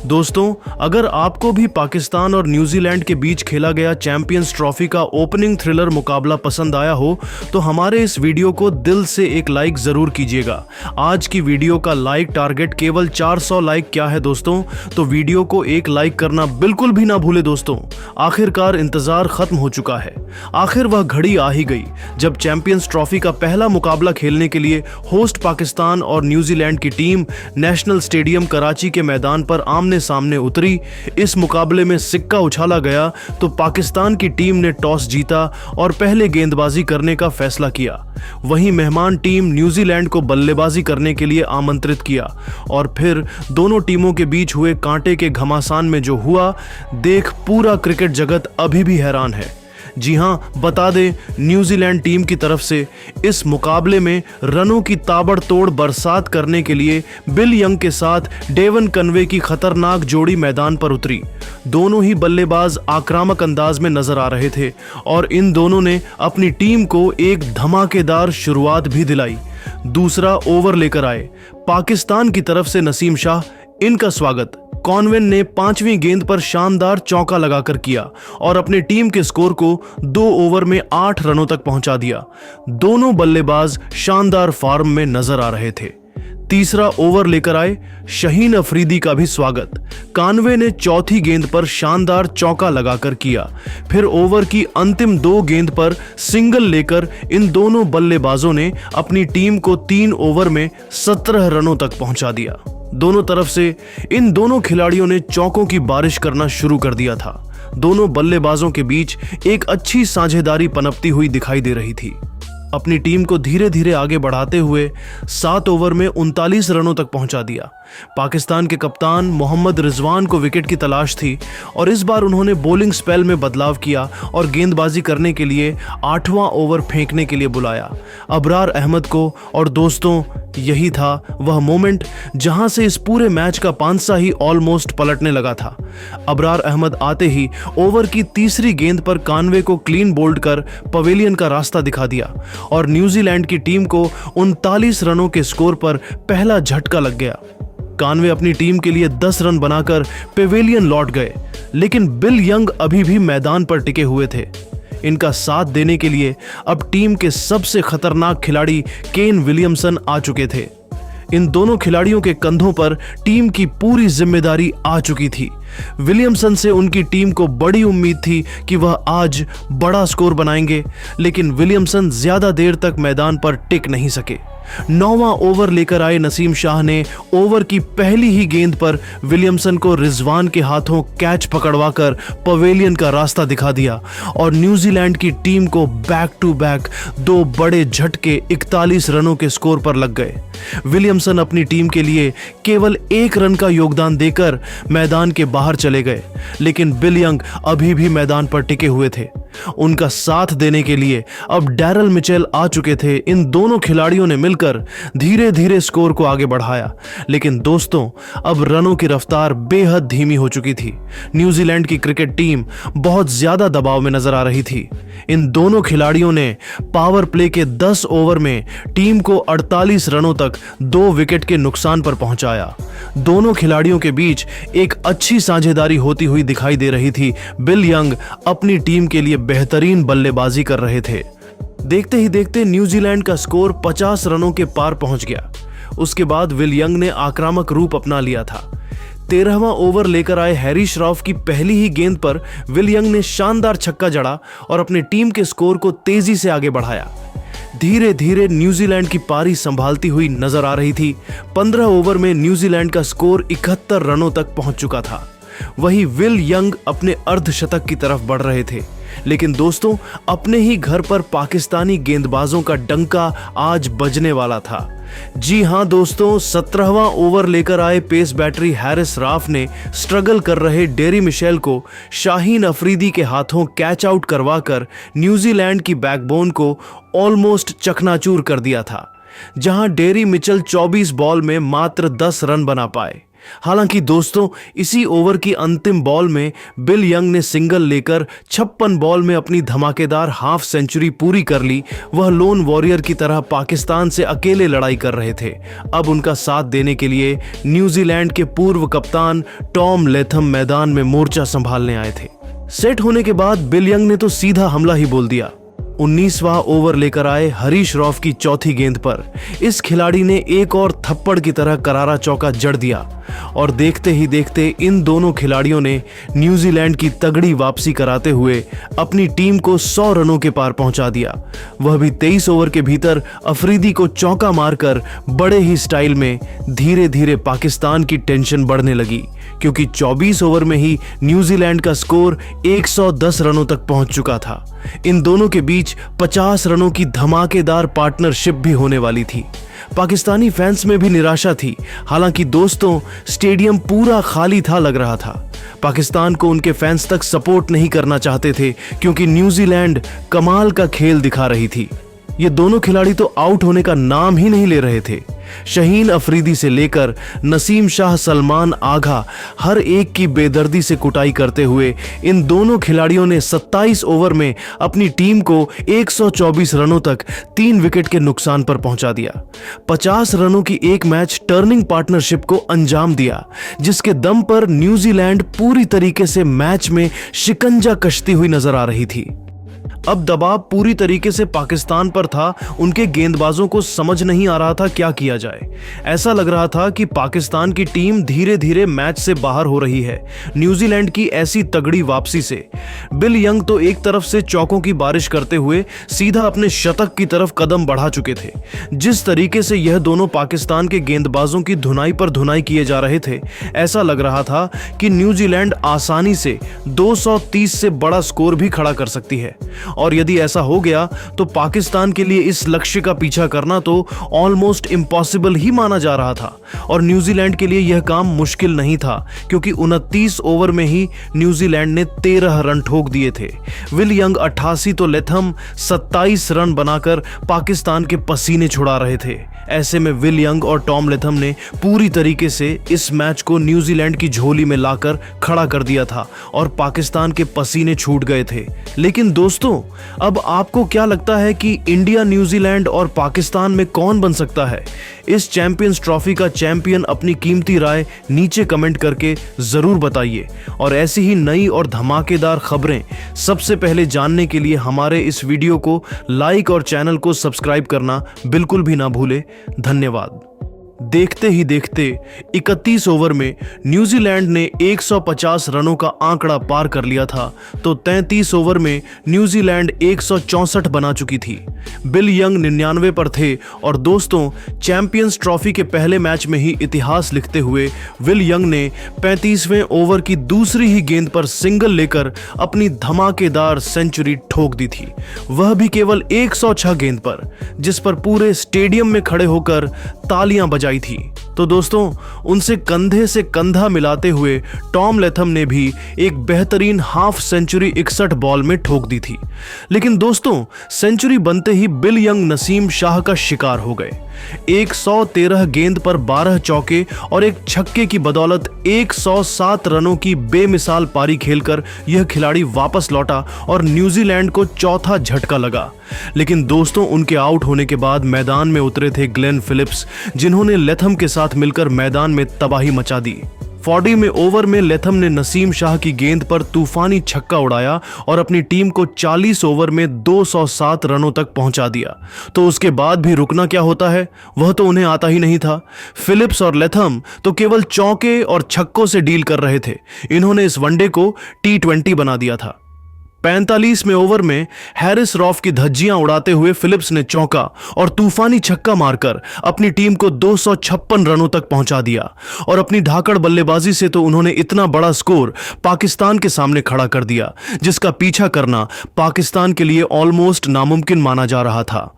दोस्तों, अगर आपको भी पाकिस्तान और न्यूजीलैंड के बीच खेला गया चैंपियंस ट्रॉफी का ओपनिंग थ्रिलर मुकाबला पसंद आया हो तो हमारे इस वीडियो को दिल से एक लाइक जरूर कीजिएगा। आज की वीडियो का लाइक टारगेट केवल 400 लाइक क्या है दोस्तों, तो वीडियो को एक लाइक करना बिल्कुल भी ना भूले दोस्तों। आखिरकार इंतजार खत्म हो चुका है। आखिर वह घड़ी आ ही गई जब चैंपियंस ट्रॉफी का पहला मुकाबला खेलने के लिए होस्ट पाकिस्तान और न्यूजीलैंड की टीम नेशनल स्टेडियम कराची के मैदान पर आमने सामने उतरी। इस मुकाबले में सिक्का उछाला गया तो पाकिस्तान की टीम ने टॉस जीता और पहले गेंदबाजी करने का फैसला किया। वहीं मेहमान टीम न्यूजीलैंड को बल्लेबाजी करने के लिए आमंत्रित किया और फिर दोनों टीमों के बीच हुए कांटे के घमासान में जो हुआ, देख पूरा क्रिकेट जगत अभी भी हैरान है। जी हां, बता दें, न्यूजीलैंड टीम की तरफ से इस मुकाबले में रनों की ताबड़तोड़ बरसात करने के लिए बिल यंग के साथ डेवन कनवे की खतरनाक जोड़ी मैदान पर उतरी। दोनों ही बल्लेबाज आक्रामक अंदाज में नजर आ रहे थे और इन दोनों ने अपनी टीम को एक धमाकेदार शुरुआत भी दिलाई। दूसरा ओवर लेकर आए पाकिस्तान की तरफ से नसीम शाह, इनका स्वागत कॉनवे ने 5वीं गेंद पर शानदार चौका लगाकर किया और अपनी टीम के स्कोर को 2 ओवर में 8 रनों तक पहुंचा दिया। दोनों बल्लेबाज शानदार फॉर्म में नजर आ रहे थे। तीसरा ओवर लेकर आए शाहीन अफरीदी का भी स्वागत। कॉनवे ने चौथी गेंद पर शानदार चौका लगाकर किया। फिर ओवर की अंतिम 2 गेंद पर सिंगल लेकर इन दोनों बल्लेबाजों ने अपनी टीम को 3 ओवर में 17 रनों तक पहुंचा दिया। दोनों तरफ से इन दोनों खिलाड़ियों ने चौकों की बारिश करना शुरू कर दिया था। दोनों बल्लेबाजों के बीच एक अच्छी साझेदारी पनपती हुई दिखाई दे रही थी। अपनी टीम को धीरे धीरे आगे बढ़ाते हुए 7 ओवर में 39 रनों तक पहुंचा दिया। पाकिस्तान के कप्तान मोहम्मद रिजवान को विकेट की तलाश थी और इस बार उन्होंने बॉलिंग स्पेल में बदलाव किया और गेंदबाजी करने के लिए 8वां ओवर फेंकने के लिए बुलाया अबरार अहमद को। और दोस्तों, यही था वह मोमेंट जहां से इस पूरे मैच का पांसा ही ऑलमोस्ट पलटने लगा था। अबरार अहमद आते ही ओवर की तीसरी गेंद पर कॉनवे को क्लीन बोल्ड कर पवेलियन का रास्ता दिखा दिया और न्यूजीलैंड की टीम को 39 रनों के स्कोर पर पहला झटका लग गया। कॉनवे अपनी टीम के लिए 10 रन बनाकर पवेलियन लौट गए, लेकिन बिल यंग अभी भी मैदान पर टिके हुए थे। इनका साथ देने के लिए अब टीम के सबसे खतरनाक खिलाड़ी केन विलियमसन आ चुके थे। इन दोनों खिलाड़ियों के कंधों पर टीम की पूरी जिम्मेदारी आ चुकी थी। विलियमसन से उनकी टीम को बड़ी उम्मीद थी कि वह आज बड़ा स्कोर बनाएंगे, लेकिन विलियमसन ज्यादा देर तक मैदान पर टिक नहीं सके। 9वां ओवर लेकर आए नसीम शाह ने ओवर की पहली ही गेंद पर विलियमसन को रिजवान के हाथों कैच पकड़वाकर पवेलियन का रास्ता दिखा दिया और न्यूजीलैंड की टीम को बैक टू बैक 2 बड़े झटके 41 रनों के स्कोर पर लग गए। विलियमसन अपनी टीम के लिए केवल 1 रन का योगदान देकर मैदान के बाहर चले गए, लेकिन बिल यंग अभी भी मैदान पर टिके हुए थे। उनका साथ देने के लिए अब डैरल मिचेल आ चुके थे। इन दोनों खिलाड़ियों ने मिलकर धीरे धीरे स्कोर को आगे बढ़ाया, लेकिन दोस्तों, अब रनों की रफ्तार बेहद धीमी हो चुकी थी। न्यूजीलैंड की क्रिकेट टीम बहुत ज्यादा दबाव में नजर आ रही थी। इन दोनों खिलाड़ियों ने पावर प्ले के 10 ओवर में टीम को 48 रनों तक 2 विकेट के नुकसान पर पहुंचाया। दोनों खिलाड़ियों के बीच एक अच्छी साझेदारी होती हुई दिखाई दे रही थी। बिल यंग अपनी टीम के लिए बेहतरीन बल्लेबाजी कर रहे थे। देखते ही देखते न्यूजीलैंड का स्कोर 50 रनों के पार पहुंच गया। उसके बाद विल यंग ने आक्रामक रूप अपना लिया था। 13वां ओवर लेकर आए हैरी श्रॉफ की पहली ही गेंद पर विल यंग ने शानदार छक्का जड़ा और अपनी टीम के स्कोर को तेजी से आगे बढ़ाया। धीरे धीरे न्यूजीलैंड की पारी संभालती हुई नजर आ रही थी। 15 ओवर में न्यूजीलैंड का स्कोर 71 रनों तक पहुंच चुका था। वहीं विल यंग अपने अर्धशतक की तरफ बढ़ रहे थे, लेकिन दोस्तों, अपने ही घर पर पाकिस्तानी गेंदबाजों का डंका आज बजने वाला था। जी हां दोस्तों, 17वां ओवर लेकर आए पेस बैटरी हैरिस राफ ने स्ट्रगल कर रहे डेरी मिशेल को शाहीन अफरीदी के हाथों कैच आउट करवाकर न्यूजीलैंड की बैकबोन को ऑलमोस्ट चकनाचूर कर दिया था। जहां डेरी मिचेल 24 बॉल में मात्र 10 रन बना पाए। हालांकि दोस्तों, इसी ओवर की अंतिम बॉल में बिल यंग ने सिंगल लेकर 56 बॉल में अपनी धमाकेदार हाफ सेंचुरी पूरी कर ली। वह लोन वॉरियर की तरह पाकिस्तान से अकेले लड़ाई कर रहे थे। अब उनका साथ देने के लिए न्यूजीलैंड के पूर्व कप्तान टॉम लेथम मैदान में मोर्चा संभालने आए थे। सेट होने के बाद बिल यंग ने तो सीधा हमला ही बोल दिया। 19वां ओवर लेकर आए हरीश रॉफ की चौथी गेंद पर इस खिलाड़ी ने एक और थप्पड़ की तरह करारा चौका जड़ दिया और देखते ही देखते इन दोनों खिलाड़ियों ने न्यूजीलैंड की तगड़ी वापसी कराते हुए अपनी टीम को 100 रनों के पार पहुंचा दिया। वह भी 23 ओवर के भीतर अफरीदी को चौका मारकर बड़े ही स्टाइल में। धीरे धीरे पाकिस्तान की टेंशन बढ़ने लगी क्योंकि 24 ओवर में ही न्यूजीलैंड का स्कोर 110 रनों तक पहुंच चुका था। इन दोनों के बीच 50 रनों की धमाकेदार पार्टनरशिप भी होने वाली थी। पाकिस्तानी फैंस में भी निराशा थी। हालांकि दोस्तों, स्टेडियम पूरा खाली था लग रहा था। पाकिस्तान को उनके फैंस तक सपोर्ट नहीं करना चाहते थे क्योंकि न्यूजीलैंड कमाल का खेल दिखा रही थी। ये दोनों खिलाड़ी तो आउट होने का नाम ही नहीं ले रहे थे। शहीन अफरीदी से लेकर नसीम शाह, सलमान आगा, हर एक की बेदर्दी से कुटाई करते हुए इन दोनों खिलाड़ियों ने 27 ओवर में अपनी टीम को 124 रनों तक 3 विकेट के नुकसान पर पहुंचा दिया। 50 रनों की एक मैच टर्निंग पार्टनरशिप को अंजाम दिया, जिसके दम पर न्यूजीलैंड पूरी तरीके से मैच में शिकंजा कसती हुई नजर आ रही थी। अब दबाव पूरी तरीके से पाकिस्तान पर था। उनके गेंदबाजों को समझ नहीं आ रहा था क्या किया जाए। ऐसा लग रहा था कि पाकिस्तान की टीम धीरे धीरे मैच से बाहर हो रही है। न्यूजीलैंड की ऐसी तगड़ी वापसी से बिल यंग तो एक तरफ से चौकों की बारिश करते हुए सीधा अपने शतक की तरफ कदम बढ़ा चुके थे। जिस तरीके से यह दोनों पाकिस्तान के गेंदबाजों की धुनाई पर धुनाई किए जा रहे थे, ऐसा लग रहा था कि न्यूजीलैंड आसानी से 230 से बड़ा स्कोर भी खड़ा कर सकती है। और यदि ऐसा हो गया तो पाकिस्तान के लिए इस लक्ष्य का पीछा करना तो ऑलमोस्ट इम्पॉसिबल ही माना जा रहा था। और न्यूजीलैंड के लिए यह काम मुश्किल नहीं था क्योंकि 29 ओवर में ही न्यूजीलैंड ने 13 रन ठोक दिए थे। विल यंग 88 तो लेथम 27 रन बनाकर पाकिस्तान के पसीने छुड़ा रहे थे। ऐसे में विल यंग और टॉम लेथम ने पूरी तरीके से इस मैच को न्यूजीलैंड की झोली में लाकर खड़ा कर दिया था और पाकिस्तान के पसीने छूट गए थे। लेकिन दोस्तों, अब आपको क्या लगता है कि इंडिया, न्यूजीलैंड और पाकिस्तान में कौन बन सकता है इस चैंपियंस ट्रॉफी का चैंपियन? अपनी कीमती राय नीचे कमेंट करके जरूर बताइए। और ऐसी ही नई और धमाकेदार खबरें सबसे पहले जानने के लिए हमारे इस वीडियो को लाइक और चैनल को सब्सक्राइब करना बिल्कुल भी ना भूले। धन्यवाद। देखते ही देखते 31 ओवर में न्यूजीलैंड ने 150 रनों का आंकड़ा पार कर लिया था तो 33 ओवर में न्यूजीलैंड 164 बना चुकी थी। बिल यंग 99 पर थे और दोस्तों, चैंपियंस ट्रॉफी के पहले मैच में ही इतिहास लिखते हुए विल यंग ने 35वें ओवर की दूसरी ही गेंद पर सिंगल लेकर अपनी धमाकेदार सेंचुरी ठोक दी थी। वह भी केवल 106 गेंद पर, जिस पर पूरे स्टेडियम में खड़े होकर तालियां बजाई थी। तो दोस्तों, उनसे कंधे से कंधा मिलाते हुए टॉम लेथम ने भी एक बेहतरीन हाफ सेंचुरी 61 बॉल में ठोक दी थी। लेकिन दोस्तों, सेंचुरी बनते ही बिल यंग नसीम शाह का शिकार हो गए। 113 गेंद पर 12 चौके और एक छक्के की बदौलत 107 रनों की बेमिसाल पारी खेलकर यह खिलाड़ी वापस लौटा और न्यूजीलैंड को चौथा झटका लगा। लेकिन दोस्तों, उनके आउट होने के बाद मैदान में उतरे थे ग्लेन फिलिप्स, जिन्होंने लेथम के साथ मिलकर मैदान में तबाही मचा दी। 40वें ओवर में लेथम ने नसीम शाह की गेंद पर तूफानी छक्का उड़ाया और अपनी टीम को 40 ओवर में 207 रनों तक पहुंचा दिया। तो उसके बाद भी रुकना क्या होता है, वह तो उन्हें आता ही नहीं था। फिलिप्स और लेथम तो केवल चौके और छक्कों से डील कर रहे थे। इन्होंने इस वनडे को T20 बना दिया था। 45वें ओवर में हैरिस रॉफ की धज्जियां उड़ाते हुए फिलिप्स ने चौका और तूफानी छक्का मारकर अपनी टीम को 256 रनों तक पहुंचा दिया। और अपनी धाकड़ बल्लेबाजी से तो उन्होंने इतना बड़ा स्कोर पाकिस्तान के सामने खड़ा कर दिया, जिसका पीछा करना पाकिस्तान के लिए ऑलमोस्ट नामुमकिन माना जा रहा था।